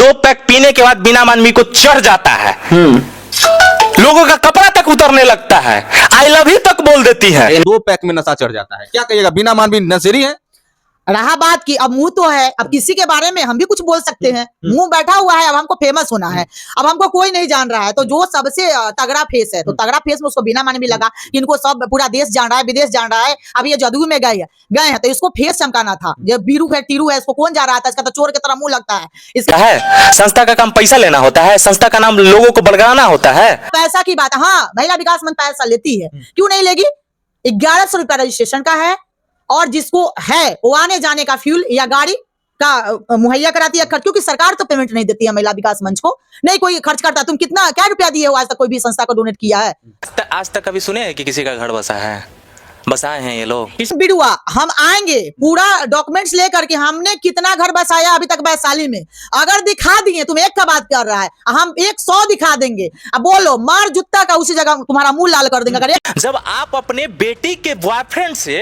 2 pack पीने के बाद बिना मानवी को चढ़ जाता है। लोगों का कपड़ा तक उतरने लगता है, आई लव यू तक बोल देती है। 2 पैक में नशा चढ़ जाता है, क्या कहिएगा? बिना मानवी नशेड़ी है। रहा बात की अब मुंह तो है, अब किसी के बारे में हम भी कुछ बोल सकते हैं। मुंह बैठा हुआ है, अब हमको फेमस होना है, अब हमको कोई नहीं जान रहा है, तो जो सबसे तगड़ा फेस है, तो तगड़ा फेस में उसको बिना माने भी लगा कि इनको सब पूरा देश जान रहा है, विदेश जान रहा है। अब ये जदयू में गए हैं तो इसको फेस चमकाना था। ये बीरू है, टीरू है, इसको कौन जा रहा था? इसका तो चोर की तरह मुंह लगता है। इसका है संस्था का काम पैसा लेना होता है, संस्था का नाम लोगों को बड़गाना होता है। पैसा की बात है, हाँ महिला विकास मंच पैसा लेती है, क्यों नहीं लेगी? 1100 रुपया रजिस्ट्रेशन का है, और जिसको है वो आने जाने का फ्यूल या गाड़ी का मुहैया कराती है खर्च, क्योंकि सरकार तो पेमेंट नहीं देती है महिला विकास मंच को, नहीं कोई खर्च करता। तुम कितना क्या रुपया दिए हो आज तक? कोई भी संस्था को डोनेट किया है? आज तक कभी सुने हैं कि किसी का घर बसा है? बसाए हैं ये लोग। बिड़ुआ हम आएंगे पूरा डॉक्यूमेंट्स लेकर के, हमने कितना घर बसाया अभी तक वैशाली में, अगर दिखा दिए, तुम एक का बात कर रहा है, हम 100 दिखा देंगे। अब बोलो मार जुत्ता का उसी जगह तुम्हारा मुंह लाल कर देंगे। अगर जब आप अपने बेटी के बॉयफ्रेंड से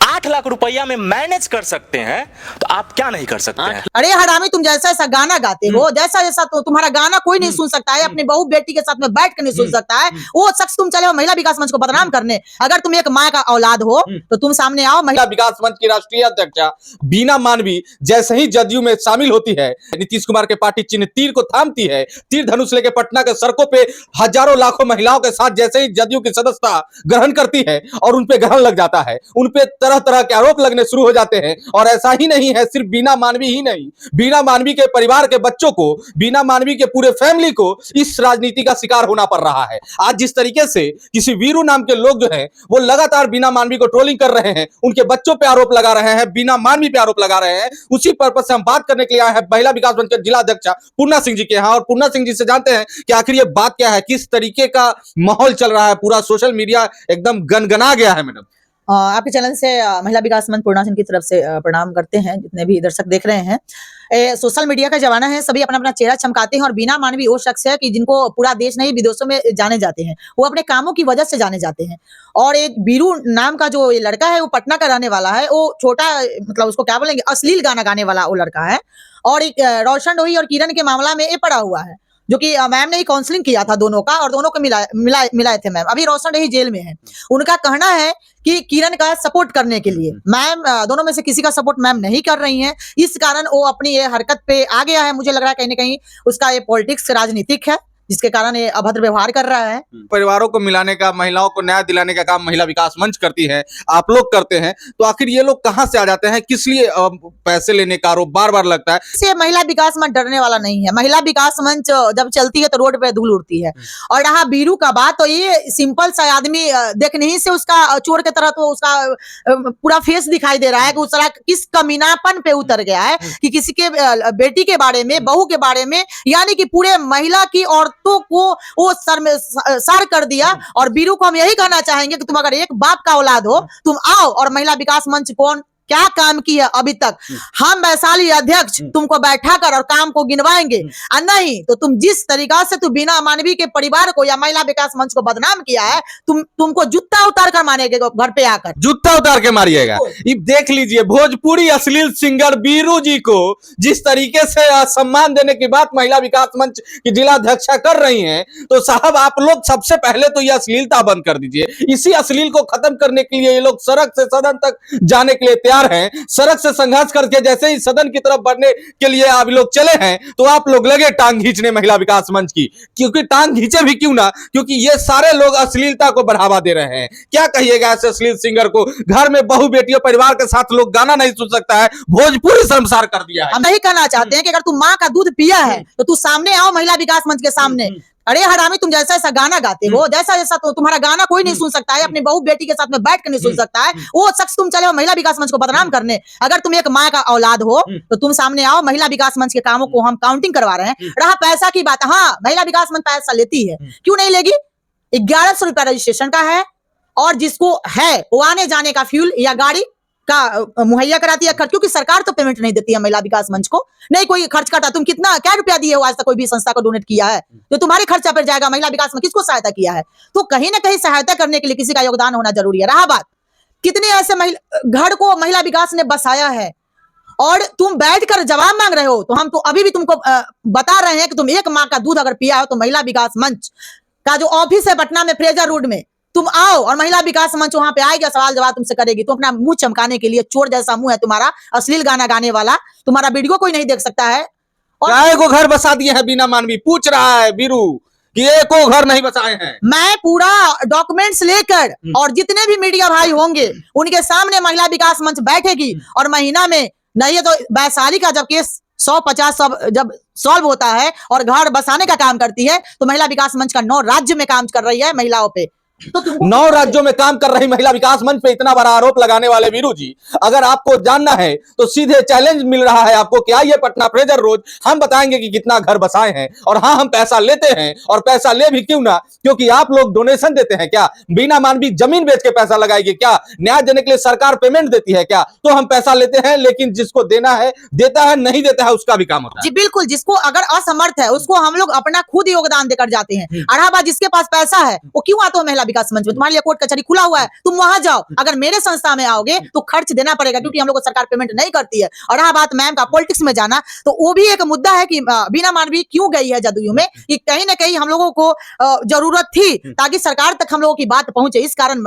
8 लाख रुपया में मैनेज कर सकते हैं तो आप क्या नहीं कर सकते हैं? अरे हरामी, तुम जैसा ऐसा गाना गाते हो, जैसा जैसा तो तुम्हारा गाना कोई नहीं सुन सकता है, अपनी बहू बेटी के साथ में बैठ कर नहीं सुन सकता है, वो शख्स तुम चले हो महिला विकास मंच को बदनाम करने। अगर तुम एक माँ का औलाद हो तो तुम सामने आओ। महिला विकास मंच की राष्ट्रीय अध्यक्षा बीना मानवी जैसे ही जदयू में शामिल होती है, नीतीश कुमार के पार्टी चिन्ह तीर को थामती है, तीर धनुष लेके पटना के सड़कों पे हजारों लाखों महिलाओं के साथ जैसे ही जदयू की सदस्यता ग्रहण करती है और उनपे ग्रहण लग जाता है, उनपे तरह तरह के आरोप लगने शुरू हो जाते हैं। और ऐसा ही नहीं है, सिर्फ बीना मानवी ही नहीं, बीना मानवी के परिवार के बच्चों को, बीना मानवी के पूरे फैमिली को इस राजनीति का शिकार होना पड़ रहा है। आज जिस तरीके से किसी वीरू नाम के लोग जो हैं वो लगातार बीना मानवी को ट्रोलिंग कर रहे हैं, उनके बच्चों पे आरोप लगा रहे हैं, बिना मानवी पे आरोप लगा रहे हैं, उसी पर्पस से हम बात करने के लिए आए हैं महिला विकास मंच के जिला अध्यक्ष पूर्णा सिंह जी के यहाँ। और पूर्णा सिंह जी से जानते हैं कि आखिर ये बात क्या है, किस तरीके का माहौल चल रहा है, पूरा सोशल मीडिया एकदम गनगना गया है। मैडम आपके चैनल से महिला विकास मंच पूर्णा सिंह की तरफ से प्रणाम करते हैं, जितने भी दर्शक देख रहे हैं। सोशल मीडिया का जमाना है, सभी अपना अपना चेहरा चमकाते हैं, और बिना मानवी वो शख्स है कि जिनको पूरा देश नहीं विदेशों में जाने जाते हैं, वो अपने कामों की वजह से जाने जाते हैं। और एक बीरू नाम का जो ये लड़का है वो पटना का रहने वाला है, वो छोटा मतलब उसको क्या बोलेंगे, अश्लील गाना गाने वाला वो लड़का है। और एक रोशन रोही और किरण के मामला में ये पड़ा हुआ है, जो कि मैम ने ही काउंसलिंग किया था दोनों का, और दोनों को मिलाए थे मैम। अभी रोशन रही जेल में है। उनका कहना है कि किरण का सपोर्ट करने के लिए मैम दोनों में से किसी का सपोर्ट मैम नहीं कर रही हैं, इस कारण वो अपनी ये हरकत पे आ गया है। मुझे लग रहा है कहीं ना कहीं उसका ये पॉलिटिक्स राजनीतिक है, जिसके कारण ये अभद्र व्यवहार कर रहा है। परिवारों को मिलाने का, महिलाओं को न्याय दिलाने का काम महिला विकास मंच करती है, आप लोग करते हैं, तो आखिर ये लोग कहां से आ जाते हैं? किस लिए पैसे लेने का आरोप बार बार लगता है? से महिला विकास मंच डरने वाला नहीं है। महिला विकास मंच जब चलती है तो रोड पे धूल उड़ती है। और रहा बीरू का बात, तो ये सिंपल सा आदमी देखने ही से उसका चोर की तरह तो उसका पूरा फेस दिखाई दे रहा है कि उसका किस कमीनापन पे उतर गया है कि किसी के बेटी के बारे में, बहू के बारे में, यानी कि पूरे महिला की औरतों को वो सर में सर कर दिया। और बीरू को हम यही कहना चाहेंगे कि तुम अगर एक बाप का औलाद हो, तुम आओ और महिला विकास मंच कौन क्या काम किया अभी तक, हम वैशाली अध्यक्ष तुमको बैठा कर और काम को गिनवाएंगे। और नहीं तो तुम जिस तरीका से तुम बिना मानवी के परिवार को या महिला विकास मंच को बदनाम किया है, तुमको जूता उतार कर मारेगा, घर पे आकर जूता उतार के मारिएगा। देख लीजिए, भोजपुरी अश्लील सिंगर बीरू जी को जिस तरीके से सम्मान देने की बात महिला विकास मंच की जिला अध्यक्षा कर रही हैं, तो साहब आप लोग सबसे पहले तो ये अश्लीलता बंद कर दीजिए। इसी अश्लील को खत्म करने के लिए ये लोग सड़क से सदन तक जाने के लिए तैयार हैं। सड़क से संघर्ष करके जैसे ही सदन की तरफ बढ़ने के लिए आप लोग चले हैं, तो आप लोग लगे टांग खींचने महिला विकास मंच की। क्योंकि टांग खींचे भी क्यों ना, क्योंकि ये सारे लोग अश्लीलता को बढ़ावा दे रहे हैं। क्या कहिएगा ऐसे अश्लील सिंगर को? घर में बहू बेटियों परिवार के साथ लोग गाना नहीं सुन सकता है, भोजपुरी शर्मसार कर दिया है। हम यही कहना चाहते हैं कि अगर तुम माँ का दूध पिया है तो तू सामने आओ महिला विकास मंच के सामने। अरे हरामी, तुम जैसा ऐसा गाना गाते हो, जैसा जैसा तो तुम्हारा गाना कोई नहीं सुन सकता है, अपनी बहू बेटी के साथ में बैठ कर नहीं सुन सकता है, वो शख्स तुम चले हो महिला विकास मंच को बदनाम करने। अगर तुम एक माँ का औलाद हो तो तुम सामने आओ, महिला विकास मंच के कामों को हम काउंटिंग करवा रहे हैं। रहा पैसा की बात, हाँ महिला विकास मंच पैसा लेती है, क्यों नहीं लेगी? 1100 रुपया रजिस्ट्रेशन का है, और जिसको है वो आने जाने का फ्यूल या गाड़ी का मुहैया कराती है खर्च, क्योंकि सरकार तो पेमेंट नहीं देती है महिला विकास मंच को, नहीं कोई खर्च करता। तुम कितना क्या रुपया दिए हो आज तक? कोई भी संस्था को डोनेट किया है जो तुम्हारे खर्चा पर जाएगा? महिला विकास में किसको सहायता किया है? तो कहीं ना कहीं सहायता करने के लिए किसी का योगदान होना जरूरी है। रहा बात, कितने ऐसे घर को महिला विकास ने बसाया है, और तुम बैठकर जवाब मांग रहे हो। तो हम तो अभी भी तुमको बता रहे हैं कि तुम एक माँ का दूध अगर पिया हो तो महिला विकास मंच का जो ऑफिस है पटना में फ्रेजर रोड में, तुम आओ और महिला विकास मंच वहां पे आएगा, सवाल जवाब तुमसे करेगी। तुम अपना मुंह चमकाने के लिए, चोर जैसा मुंह है तुम्हारा, अश्लील गाना गाने वाला, तुम्हारा वीडियो कोई नहीं देख सकता है। और काय को घर बसा दिए हैं बीना मानवी, पूछ रहा है बीरू कि एको घर नहीं बसाए हैं। मैं पूरा डॉक्यूमेंट्स लेकर और जितने भी मीडिया भाई होंगे उनके सामने महिला विकास मंच बैठेगी और महीना में नहीं है तो वैशाली का जब केस 150 सब जब सॉल्व होता है और घर बसाने का काम करती है तो महिला विकास मंच का 9 राज्य में काम कर रही है महिलाओं पे। तो 9 राज्यों में काम कर रही महिला विकास मंच पे इतना बड़ा आरोप लगाने वाले वीरू जी, अगर आपको जानना है तो सीधे चैलेंज मिल रहा है आपको कि आइए पटना फ्रेजर रोड, हम बताएंगे कि कितना घर बसाए हैं। और हाँ, हम पैसा लेते हैं और पैसा ले भी क्यों ना, क्योंकि आप लोग डोनेशन देते हैं क्या? बीना मानवी जमीन बेच के पैसा लगाएगी क्या? न्याय देने के लिए सरकार पेमेंट देती है क्या? तो हम पैसा लेते हैं, लेकिन जिसको देना है देता है, नहीं देता है उसका भी काम होता है। जी बिल्कुल, जिसको अगर असमर्थ है उसको हम लोग अपना खुद योगदान देकर जाते हैं। अढ़ाबा जिसके पास पैसा है वो क्यों आता हो महिला विकास मंच में? तुम्हारे लिए कोर्ट कचहरी खुला हुआ है, तुम वहां जाओ। अगर मेरे संस्था में आओगे तो खर्च देना पड़ेगा क्योंकि हम लोग को सरकार पेमेंट नहीं करती है। और रहा बात मैम का पॉलिटिक्स में जाना, तो वो भी एक मुद्दा है कि बीना मानवी क्यों गई है जदयू में, कि कहीं ना कहीं हम लोगों को जरूरत थी ताकि सरकार तक हम लोगों की बात पहुंचे। इस कारण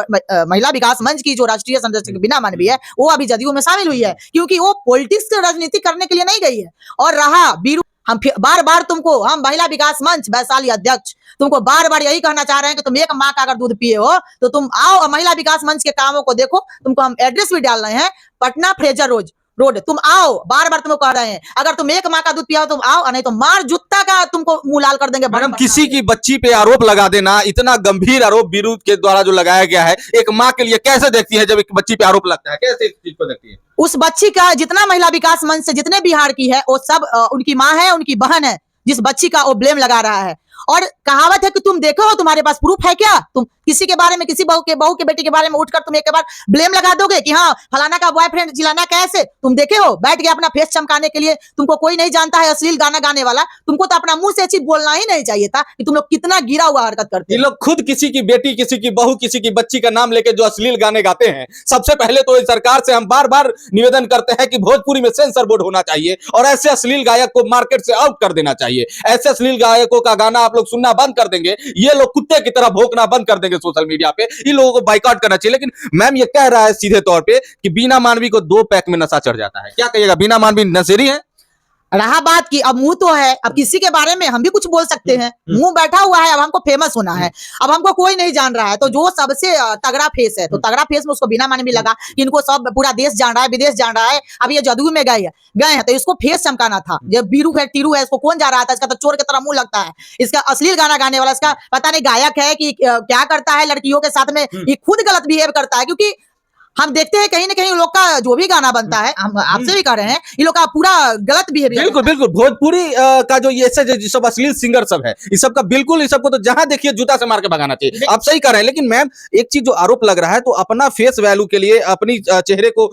महिला विकास मंच की जो राष्ट्रीय संयोजक बीना मानवी है वो अभी जदयू में शामिल हुई है, क्योंकि वो पॉलिटिक्स राजनीति करने के लिए नहीं गई है। और रहा बीरू, हम बार बार तुमको, हम महिला विकास मंच वैशाली अध्यक्ष तुमको बार बार यही कहना चाह रहे हैं कि तुम एक माँ का अगर दूध पिए हो तो तुम आओ और महिला विकास मंच के कामों को देखो। तुमको हम एड्रेस भी डाल रहे हैं, पटना फ्रेजर रोड, तुम आओ, बार बार तुमको कह रहे हैं। अगर तुम एक माँ का दूध पिया हो तुम आओ, और नहीं तो मार जूता का तुमको मुंह लाल कर देंगे। मैडम, किसी की बच्ची पे आरोप लगा देना, इतना गंभीर आरोप बीरू के द्वारा जो लगाया गया है, एक माँ के लिए कैसे देखती है? जब एक बच्ची पे आरोप लगता है कैसे इस चीज को देखती है? उस बच्ची का जितना महिला विकास मंच से जितने बिहार की है वो सब उनकी माँ है, उनकी बहन है, जिस बच्ची का वो ब्लेम लगा रहा है। और कहावत है कि तुम देखो हो, तुम्हारे पास प्रूफ है क्या? तुम किसी के बारे में, किसी बहू के बेटी के बारे में उठकर तुम एक बार ब्लेम लगा दोगे कि हाँ फलाना का बॉयफ्रेंड चिल्लाना कैसे? तुम देखे हो? बैठ के अपना फेस चमकाने के लिए, तुमको कोई नहीं जानता है अश्लील गाना गाने वाला, तुमको तो अपना मुंह से चीज बोलना ही नहीं चाहिए था कि तुम लोग कितना गिरा हुआ हरकत करते ये लोग खुद किसी की बेटी, किसी की बहू, किसी की बच्ची का नाम लेके जो अश्लील गाने गाते हैं। सबसे पहले तो इस सरकार से हम बार बार निवेदन करते हैं कि भोजपुरी में सेंसर बोर्ड होना चाहिए और ऐसे अश्लील गायक को मार्केट से आउट कर देना चाहिए। ऐसे अश्लील गायकों का गाना आप लोग सुनना बंद कर देंगे, ये लोग कुत्ते की तरह भौंकना बंद कर देंगे सोशल मीडिया पे, इन लोगों को बाइकआउट करना चाहिए। लेकिन मैम ये कह रहा है सीधे तौर पे कि बीना मानवी को 2 पैक में नशा चढ़ जाता है, क्या कहिएगा? बीना मानवी नशेरी है? रहा बात की अब मुंह तो है, अब किसी के बारे में हम भी कुछ बोल सकते हैं। मुंह बैठा हुआ है, अब हमको फेमस होना है, अब हमको कोई नहीं जान रहा है, तो जो सबसे तगड़ा फेस है, तो तगड़ा फेस में उसको बिना माने भी लगा कि इनको सब पूरा देश जान रहा है, विदेश जान रहा है। अब ये जदयू में गए हैं तो इसको फेस चमकाना था। जब बीरू है, टीरू है, इसको कौन जा रहा था? इसका तो चोर की तरह मुंह लगता है, इसका अश्लील गाना गाने वाला, इसका पता नहीं गायक है कि क्या करता है लड़कियों के साथ में, ये खुद गलत बिहेव करता है। क्योंकि हम देखते हैं कहीं ना कहीं लोग का जो भी गाना बनता है, हम आपसे भी कह रहे हैं, ये लोग का पूरा गलत बिहेवियर। बिल्कुल बिल्कुल, भोजपुरी का जो ये सब अश्लील सिंगर सब है, इस सब का बिल्कुल, इस सबको तो जहां देखिए जूता से मार के भगाना चाहिए। आप सही कह रहे हैं, लेकिन मैम एक चीज जो आरोप लग रहा है, तो अपना फेस वैल्यू के लिए, अपनी चेहरे को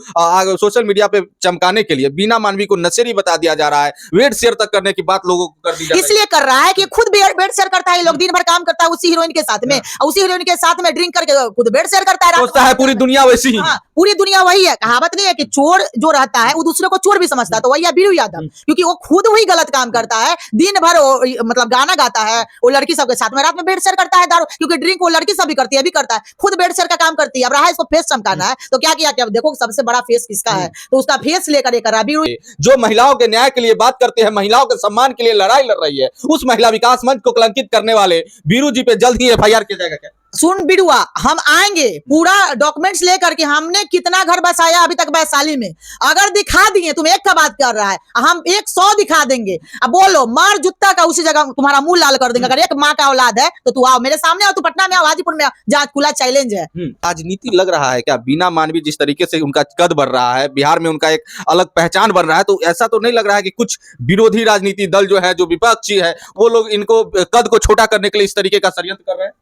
सोशल मीडिया पे चमकाने के लिए बीना मानवी को नशेरी बता दिया जा रहा है, वेट शेयर तक करने की बात लोगों को कर दी जा रही है। इसलिए कर रहा है कि खुद वेट शेयर करता है, लोग दिन भर काम करता है उसी हीरोइन के साथ में, उसी हीरोइन के साथ में ड्रिंक करके खुद वेट शेयर करता है, सोचता है पूरी दुनिया वैसी ही। पूरी दुनिया वही है। कहावत नहीं है कि चोर जो रहता है वो दूसरे को चोर भी समझता है, तो वही है बीरू यादव, क्योंकि वो खुद वही गलत काम करता है। दिन भर वो मतलब गाना गाता है, वो लड़की सबके साथ में, रात में बेड शेयर करता है दारू, क्योंकि ड्रिंक वो लड़की सब भी करती है, भी करता है, खुद बेड शेयर का काम करती है। अब रहा इसको फेस चमकाना है, तो क्या किया? क्या देखो सबसे बड़ा फेस किसका है, तो उसका फेस लेकर एक बीरू जो महिलाओं के न्याय के लिए बात करते हैं, महिलाओं के सम्मान के लिए लड़ाई लड़ रही है, उस महिला विकास मंच को कलंकित करने वाले बीरू जी पे जल्द ही FIR किया जाएगा क्या? सुन बिड़ुआ, हम आएंगे पूरा डॉक्यूमेंट्स लेकर के, हमने कितना घर बसाया अभी तक वैशाली में, अगर दिखा दिए, तुम एक का बात कर रहा है, हम 100 दिखा देंगे। अब बोलो, मार जूता का उसी जगह तुम्हारा मुंह लाल कर देंगे। अगर एक माँ का औलाद है तो तू आओ मेरे सामने, आओ, तू पटना में आओ, हाजीपुर में आओ, जहाँ खुला चैलेंज है। राजनीति लग रहा है क्या? बीना मानवी जिस तरीके से उनका कद बढ़ रहा है, बिहार में उनका एक अलग पहचान बन रहा है, तो ऐसा तो नहीं लग रहा है कि कुछ विरोधी राजनीति दल जो है, जो विपक्षी है, वो लोग इनको कद को छोटा करने के लिए इस तरीके का षड्यंत्र कर रहे हैं?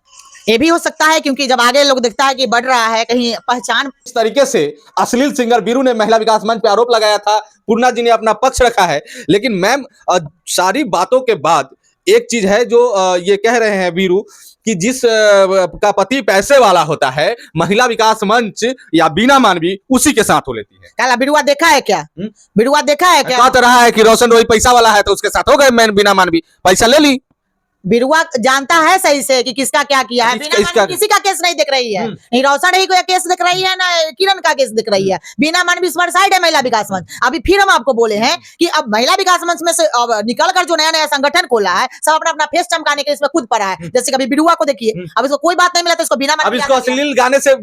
ये भी हो सकता है, क्योंकि जब आगे लोग देखता है कि बढ़ रहा है, कहीं पहचान। इस तरीके से अश्लील सिंगर बीरू ने महिला विकास मंच पे आरोप लगाया था, पूर्णा जी ने अपना पक्ष रखा है, लेकिन मैम सारी बातों के बाद एक चीज है जो ये कह रहे हैं वीरू कि जिस का पति पैसे वाला होता है, महिला विकास मंच या बीना मानवी उसी के साथ हो लेती है। काला बिरुआ देखा है क्या? बिरुआ देखा है क्या? कह तो रहा है कि रोशन रोही पैसा वाला है तो उसके साथ हो गए मैं बीना मानवी, पैसा ले ली। बिरुआ जानता है सही से कि किसका क्या किया है। बीना मानवी किसी का केस नहीं दिख रही है, नहीं रोशन ही कोई केस दिख रही है ना किरण का केस दिख रही है। बीना मानवी इस बार साइड है महिला विकास मंच। अभी फिर हम आपको बोले हैं कि अब महिला विकास मंच में से अब निकल कर जो नया नया संगठन खोला है सब अपना अपना फेस चमकाने के इसमें खुद पड़ा है। जैसे कभी बिरुआ को देखिए, अब इसको कोई बात नहीं मिला तो इसको बीना अब मानवी इसको अश्लील गाने से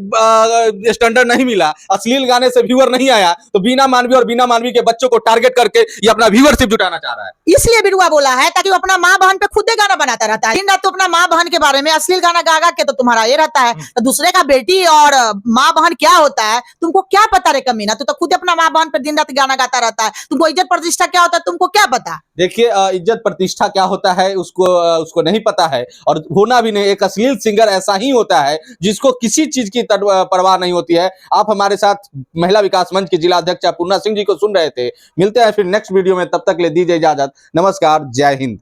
स्टैंडर्ड नहीं मिला, अश्लील गाने से व्यूअर नहीं आया, तो बीना मानवी और बीना मानवी के बच्चों को टारगेट करके ये अपना व्यूअरशिप जुटाना चाह रहा है। इसलिए बिरुआ बोला है ताकि वो अपना माँ बहन पे खुद ही गाना बनाता रहता है। दिन रात तो अपना माँ बहन के बारे में अश्लील गाना गा गा के तो तुम्हारा ये रहता है, तो दूसरे का बेटी और माँ बहन क्या होता है तुमको क्या पता रे कमीना? तो खुद अपना माँ बहन पे दिन रात गाना गाता रहता है। तुमको इज्जत प्रतिष्ठा क्या होता है तुमको क्या पता? देखिए इज्जत प्रतिष्ठा क्या होता है उसको नहीं पता है, और होना भी नहीं। एक अश्लील सिंगर ऐसा ही होता है जिसको किसी चीज की परवाह नहीं होती है। आप हमारे साथ महिला विकास मंच के जिला अध्यक्ष पूर्णा सिंह जी को सुन रहे थे। मिलते हैं फिर नेक्स्ट वीडियो में, तब तक ले दीजिए इजाजत। नमस्कार, जय हिंद।